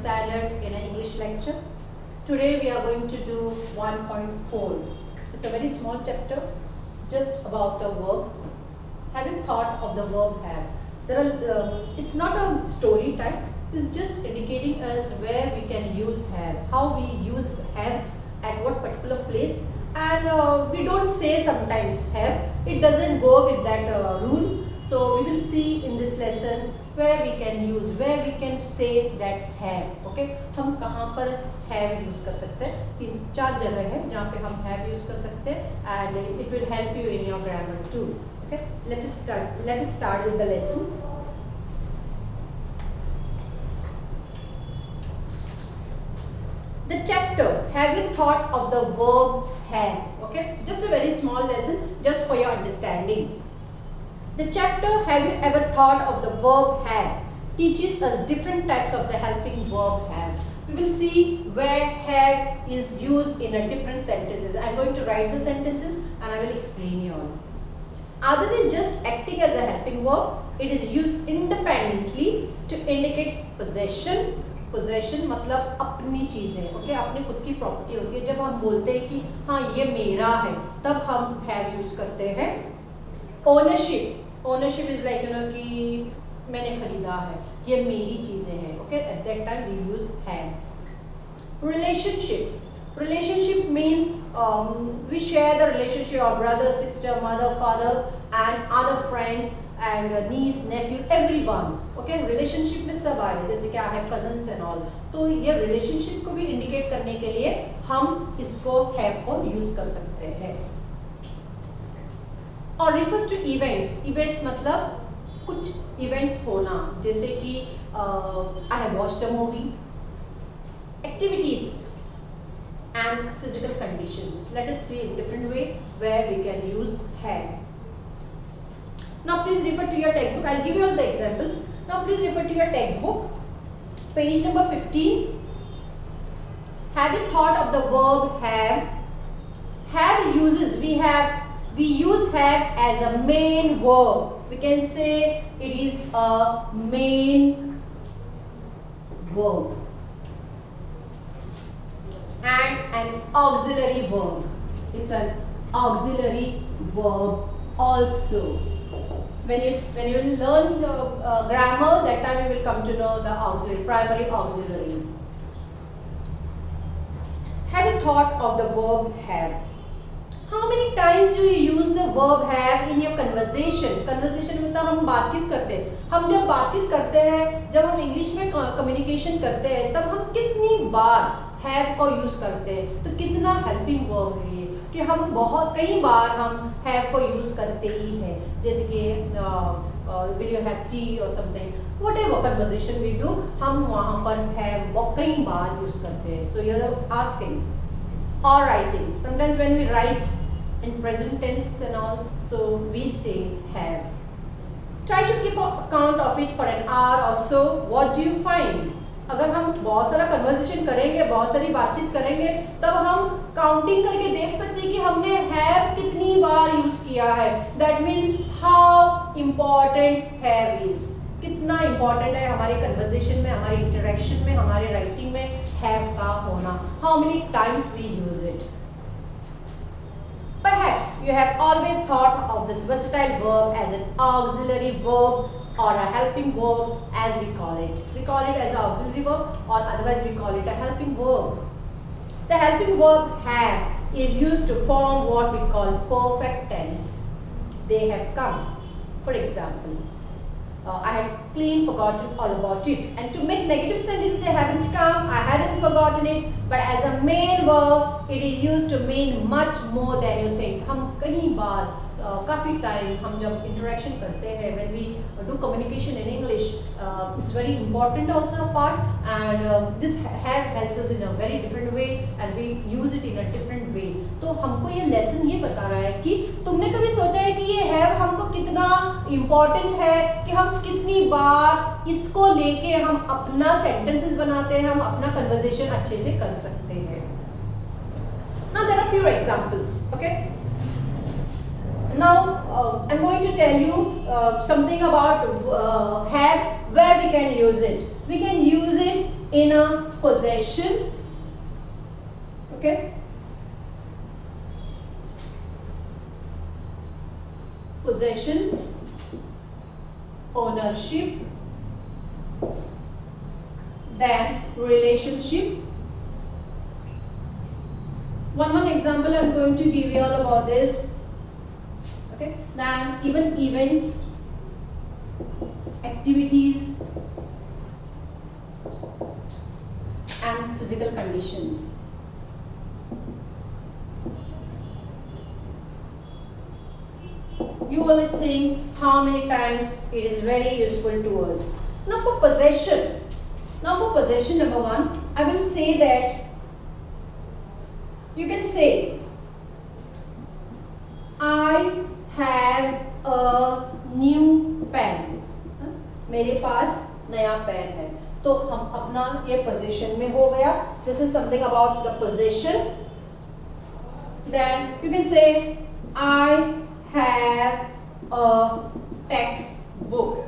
standard in an English lecture. Today we are going to do 1.4. It's a very small chapter, just about a verb. Have you thought of the verb have? It's not a story type. It's just indicating us where we can use have, how we use have at what particular place, and we don't say sometimes have. It doesn't go with that rule. So we will see in this lesson where we can use, where we can say that have. Okay, हम कहाँ पर have use कर सकते हैं? 3-4 जगह है जहाँ पे हम have use कर सकते हैं, and it will help you in your grammar too. Okay, let us start with the lesson. The chapter, have you thought of the verb have? Okay, just a very small lesson, just for your understanding. The chapter, have you ever thought of the verb have, teaches us different types of the helping verb have. We will see where have is used in a different sentences. I am going to write the sentences and I will explain you all. Other than just acting as a helping verb, it is used independently to indicate possession. Possession मतलब अपनी चीजें, okay, अपनी खुद की property होती है. जब हम बोलते हैं कि हाँ ये मेरा है, तब हम हैव यूज करते हैं. ओनरशिप इज लाइक कि मैंने खरीदा है, ये मेरी चीजें हैं. Okay, at that time we use have. Relationship means we share the relationship of brother, sister, mother, father and other friends and niece, nephew, everyone. Okay, relationship में सब आ रहे हैं, जैसे क्या है cousins and all. तो ये relationship को भी indicate करने के लिए हम इसको have को use कर सकते हैं. और refers to events. Events मतलब कुछ events होना, जैसे कि I have watched a movie. Activities and physical conditions. Let us see in different way where we can use have. Now please refer to your textbook. I'll give you all the examples. Now please refer to your textbook, page number 15. Have you thought of the verb have? Have uses, we use have as a main verb. We can say it is a main verb and an auxiliary verb. It's an auxiliary verb also. When you learn grammar, that time you will come to know the auxiliary, primary auxiliary. Have you thought of the verb have? How many times do you use the verb have in your conversation? Conversation मतलब हम बातचीत करते हैं. हम जब बातचीत करते हैं, जब हम इंग्लिश में कम्युनिकेशन करते हैं, तब हम कितनी बार have को यूज करते हैं. तो कितना हेल्पिंग वर्ब है ये, कि हम कई बार हम have को यूज करते ही हैं. जैसे कि will you have tea or something, whatever conversation we do, हम वहाँ पर have कई बार यूज करते हैं. So you are asking. Or writing, sometimes when we write in present tense and all, so we say have. Try to keep account of it for an hour or so. What do you find? अगर हम बहुत सारा conversation करेंगे, बहुत सारी बातचीत करेंगे, तब हम काउंटिंग करके देख सकते हैं कि हमने have कितनी बार यूज किया है. That means how important have is, कितना important है हमारे कन्वर्सेशन में, हमारे इंटरेक्शन में, हमारे राइटिंग में have का होना. How many times we use it? Perhaps you have always thought of this versatile verb as an auxiliary verb or a helping verb, as we call it. We call it as an auxiliary verb, or otherwise we call it a helping verb. The helping verb have is used to form what we call perfect tense. They have come. For example, I had clean forgotten all about it. And to make negative sentences, they haven't come, I hadn't forgotten it. But as a main verb, it is used to mean much more than you think. हम कई बार काफ़ी time हम जब interaction करते हैं, when we do communication in English, it's very important also a part, and this have helps us in a very different way and we use it in a different way. तो हमको ये lesson ये बता रहा है कि तुमने कभी सोचा है कि ये have हमको कितना इम्पोर्टेंट है, कि हम कितनी बार इसको लेके हम अपना सेंटेंसेस बनाते हैं, हम अपना कन्वर्सेशन अच्छे से कर सकते हैं. Now there are few examples. Okay. Now I'm going to tell you something about have, where we can use it. We can use it in a possession, okay, possession, ownership, then relationship. One example I'm going to give you all about this. Okay, then even events, activities, and physical conditions. You will think how many times it is very useful to us. Now for possession. Number one, I will say that you can say, I have a new pen. मेरे पास नया pen है, तो हम अपना ये position में हो गया. This is something about the possession. Then you can say, I have a textbook.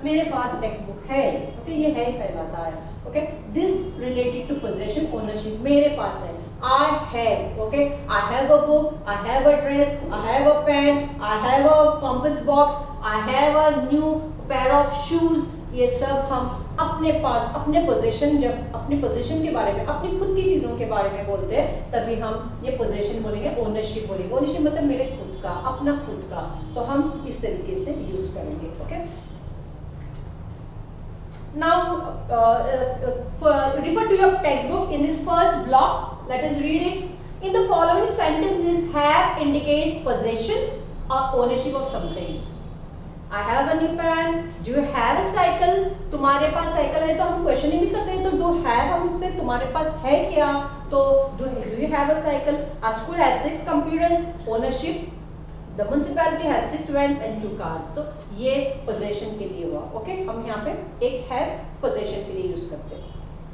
मेरे पास टेक्स्ट बुक है. ओके, ये है कहलाता है. Okay, this related to possession, ownership. मेरे पास है, I have. Okay, I have a book, I have a dress, I have a pen, I have a compass box, I have a new pair of shoes. ये सब हम अपने पास, अपने possession, जब अपने पोजेशन के बारे में, अपनी खुद की चीजों के बारे में बोलते हैं, तभी हम ये पोजेशन बोलेंगे, ओनरशिप बोलेंगे. ओनरशिप मतलब मेरे खुद का, अपना खुद का. तो हम इस तरीके से यूज करेंगे. Okay, now refer to your textbook. In this first block, let us read it. In the following sentences, have indicates possessions or ownership of something. I have a new pen. Do you have a cycle? तुम्हारे पास cycle है, तो हम questioning भी करते हैं, तो do have हम पूछते हैं तुम्हारे पास है क्या, तो do you have a cycle? A school has 6 computers. Ownership. The municipality has 6 vans and 2 cars. तो ये possession के लिए हुआ. ओके, हम यहाँ पे एक है possession के लिए यूज करते हैं.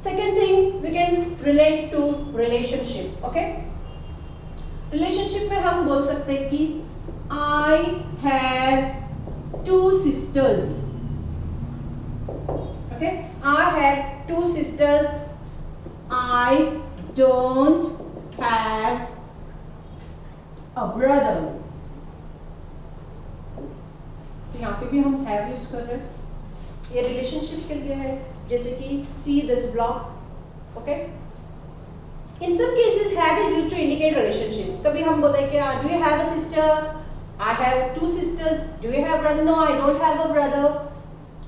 Second thing, we can relate to relationship. Okay, relationship में हम बोल सकते हैं कि I have 2 sisters. Okay, I have 2 sisters. I don't have a brother. तो यहाँ पे भी हम have यूज कर रहे हैं. ये रिलेशनशिप के लिए है, जैसे कि see this block. Okay, in some cases have is used to indicate relationship. कभी हम बोलते हैं कि do you have a sister? I have 2 sisters. Do you have brother? No, I don't have a brother.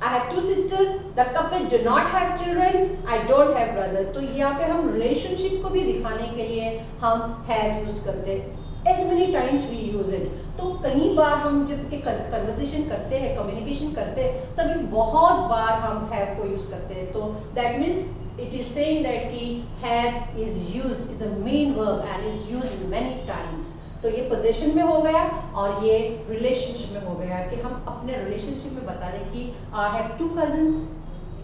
I have 2 sisters. The couple do not have children. I don't have brother. तो यहाँ पे हम relationship को भी दिखाने के लिए हम have यूज करते हैं. As many times we use it. तो कई बार हम जब एक कन्वर्सेशन करते हैं, कम्युनिकेशन करते हैं, तभी बहुत बार हम have को यूज करते हैं. तो that means it is saying that कि have is used, is a main verb and is used many times. तो ये पोजीशन में हो गया और ये रिलेशनशिप में हो गया कि हम अपने रिलेशनशिप में बता दें कि I have 2 cousins,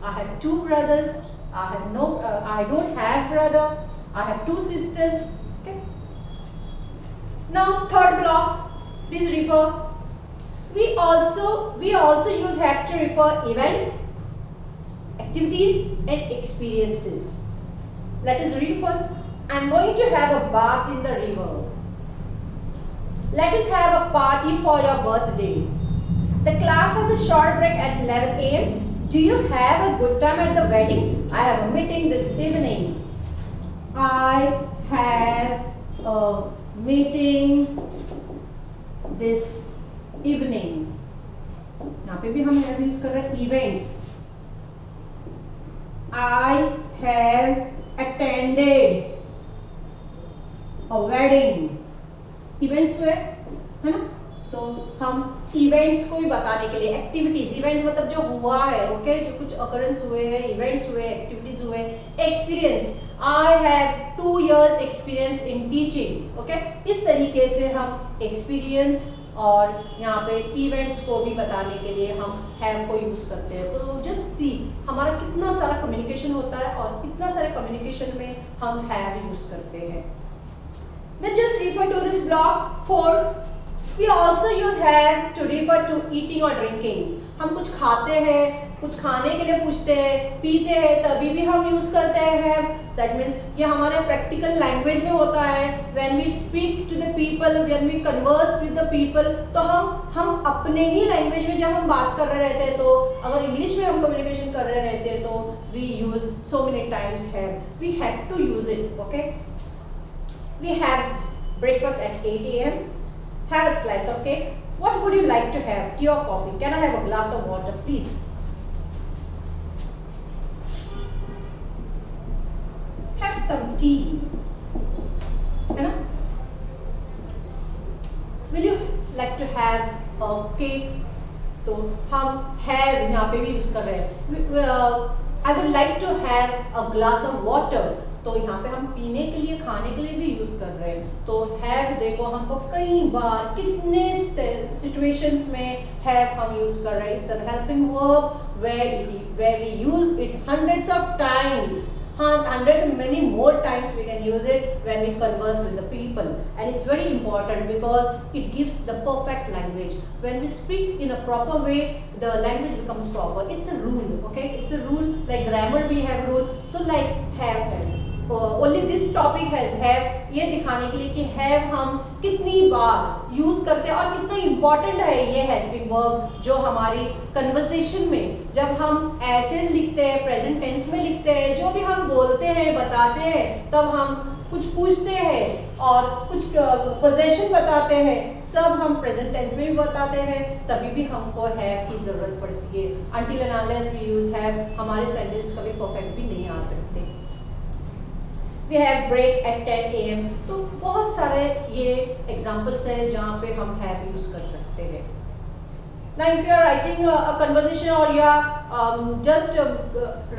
I have 2 brothers, I don't have brother, I have 2 sisters. Okay. Now third block, please refer. We also use have to refer events, activities and experiences. Let us read first. I am going to have a bath in the river. Let us have a party for your birthday. The class has a short break at 11 a.m. Do you have a good time at the wedding? I have a meeting this evening. I have a meeting this evening. यहाँ पे भी हम have use कर रहे हैं events. I have attended a wedding. Events हुए है ना, तो हम इवेंट्स को भी बताने के लिए एक्टिविटीज, इवेंट्स मतलब जो हुआ है. ओके, जो कुछ अकरेंस हुए हैं, इवेंट्स हुए, एक्टिविटीज हुए. Experience, I have 2 years experience in teaching. Okay, इस तरीके से हम एक्सपीरियंस और यहाँ पे इवेंट्स को भी बताने के लिए हम हैव को यूज करते हैं. तो जस्ट सी हमारा कितना सारा कम्युनिकेशन होता है और कितना सारे कम्युनिकेशन में हम हैव यूज करते हैं. Then just refer to this block. 4. We also use have to refer to eating or drinking. हम कुछ खाते हैं कुछ खाने के लिए पूछते हैं, पीते हैं, तभी भी हम यूज करते हैं हैव। दैट मीन्स ये हमारे प्रैक्टिकल लैंग्वेज में होता है। When we speak to the people, when we converse with the people, तो हम अपने ही लैंग्वेज में जब हम बात कर रहे रहते हैं, तो अगर इंग्लिश में हम कम्युनिकेशन कर रहे रहते हैं तो we use so many times have. We have to use it. Okay, we have breakfast at 8 a.m. Have a slice of cake. What would you like to have? Tea or coffee? Can I have a glass of water, please? Have some tea. है ना? Will you like to have a cake? तो हम have यहाँ पे भी use कर रहे हैं। I would like to have a glass of water. तो यहाँ पे हम पीने के लिए, खाने के लिए भी यूज कर रहे हैं। तो हैव देखो हमको कई बार कितने सिचुएशंस में हैव हम यूज कर रहे हैं। It's a helping verb where we use it hundreds of times. Hundreds and many more times we can use it when we converse with the people, and it's very important because it gives the perfect language. When we speak in a proper way, the language becomes proper. It's a rule, okay? It's a rule, like grammar we have rule. So like have, only this topic has have, ये दिखाने के लिए कि have हम कितनी बार use करते हैं और कितना इम्पोर्टेंट है ये हेल्पिंग वर्ब, जो हमारी कन्वर्सेशन में जब हम एसेज लिखते हैं, प्रेजेंट टेंस में लिखते हैं, जो भी हम बोलते हैं, बताते हैं, तब हम कुछ पूछते हैं और कुछ पोजेशन बताते हैं, सब हम प्रेजेंट टेंस में भी बताते हैं, तभी भी हमको हैव की जरूरत पड़ती है। Until and unless we use have, हमारे सेंटेंस कभी परफेक्ट भी नहीं आ सकते। We have break at 10 a.m. तो बहुत सारे ये एग्जाम्पल्स हैं जहाँ पे हम have यूज कर सकते हैं। Now if you are writing a conversation or you are just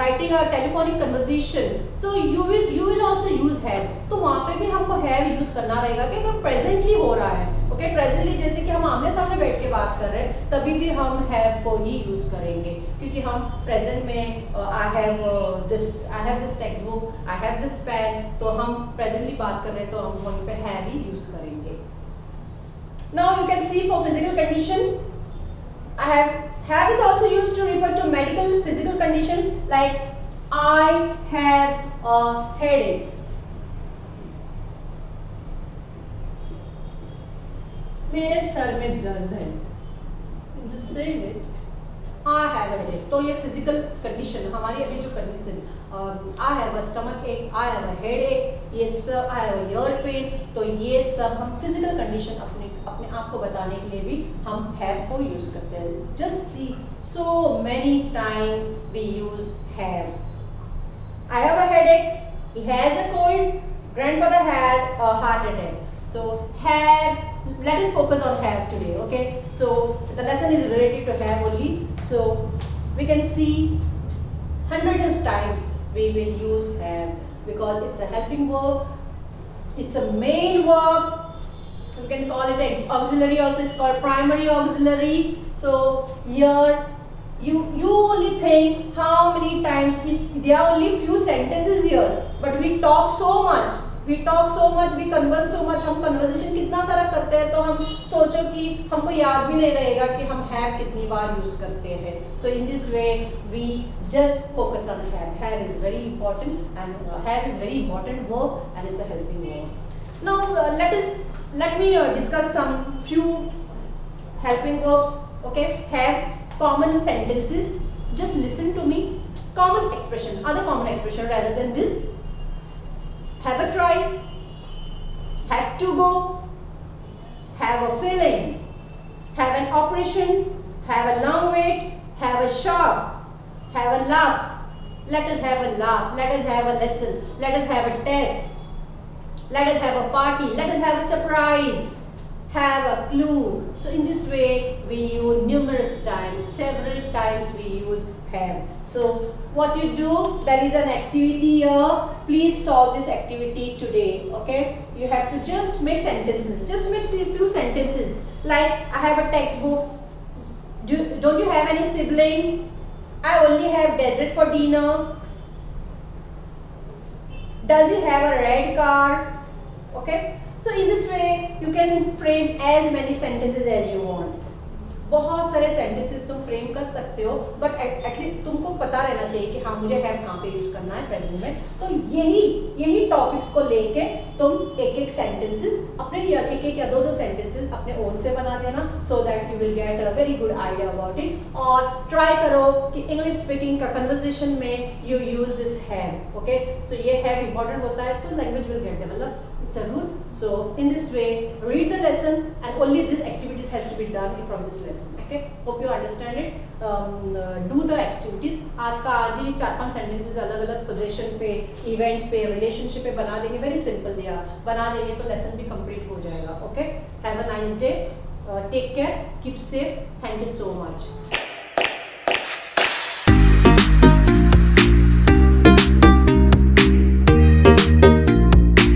writing a telephonic conversation, so you will also use have. तो वहाँ पे भी हमको have यूज करना रहेगा कि अगर presently हो रहा है, ओके, प्रेजेंटली जैसे कि हम आमने सामने बैठ के बात कर रहे हैं, तभी भी हम हैव को ही यूज करेंगे, क्योंकि हम प्रेजेंट में I have this text book, I have this pen, तो हम प्रेजेंटली बात कर रहे हैं तो हम वहीं पे हैव ही यूज करेंगे। Now you can see for physical condition, I have is also used to refer to medical physical condition, like I have a headache. मेरे सर में दर्द है। Just say it. I have a headache. तो ये physical condition, हमारी अभी जो condition, I have a stomach ache, I have a headache, yes I have a ear pain, तो ये सब हम physical condition अपने आप को बताने के लिए भी हम have को use करते हैं। Just see, so many times we use have. I have a headache. He has a cold. Grandfather had a heart attack. So have. Let us focus on have today, okay? So the lesson is related to have only. So we can see hundreds of times we will use have because it's a helping verb. It's a main verb. You can call it auxiliary also. It's called primary auxiliary. So here you only think how many times there are only few sentences here, but we talk so much. We converse so much, हम conversation कितना सारा करते हैं, तो हम सोचो कि हमको याद भी नहीं रहेगा कि हम have कितनी बार यूज करते हैं। So in this way we just focus on have. Have is very important, and have is very important verb, and it's a helping verb. Now let me discuss some few helping verbs. Okay, have common sentences. Just listen to me. Common expression, other common expression rather than this. Have a try, have to go, have a feeling, have an operation, have a long wait, have a shop, have a laugh. Let us have a laugh, let us have a lesson, let us have a test, let us have a party, let us have a surprise, have a clue. So in this way we use numerous times, several times we use have. So what you do, there is an activity here. Please solve this activity today, okay? You have to just make sentences, just make a few sentences, like I have a textbook. Don't you have any siblings? I only have dessert for dinner. Does he have a red car? Okay, so in this way you can frame as many sentences as you want. बहुत सारे sentences तुम frame कर सकते हो, but at least तुमको पता रहना चाहिए कि हाँ मुझे हैव कहाँ पे यूज करना है प्रेजेंट में। तो यही टॉपिक्स को लेके तुम एक एक सेंटेंसेस अपने लिए, एक या दो सेंटेंसेस अपने ओन से बना देना, so that you will get a very good idea about it. और ट्राई करो कि इंग्लिश स्पीकिंग का कन्वर्सेशन में you use this have. Okay, so ये हैव इंपॉर्टेंट होता है तो language will get develop. It's a rule. So in this way, read the lesson, and only this activities has to be done from this lesson. Okay, hope you understand it. Do the activities. आज ही 4-5 sentences अलग अलग position पे, events पे, relationship पे बना देंगे। Very simple दिया, बना देंगे तो लेसन भी कंप्लीट हो जाएगा। Okay, have a nice day, take care, keep safe, thank you so much.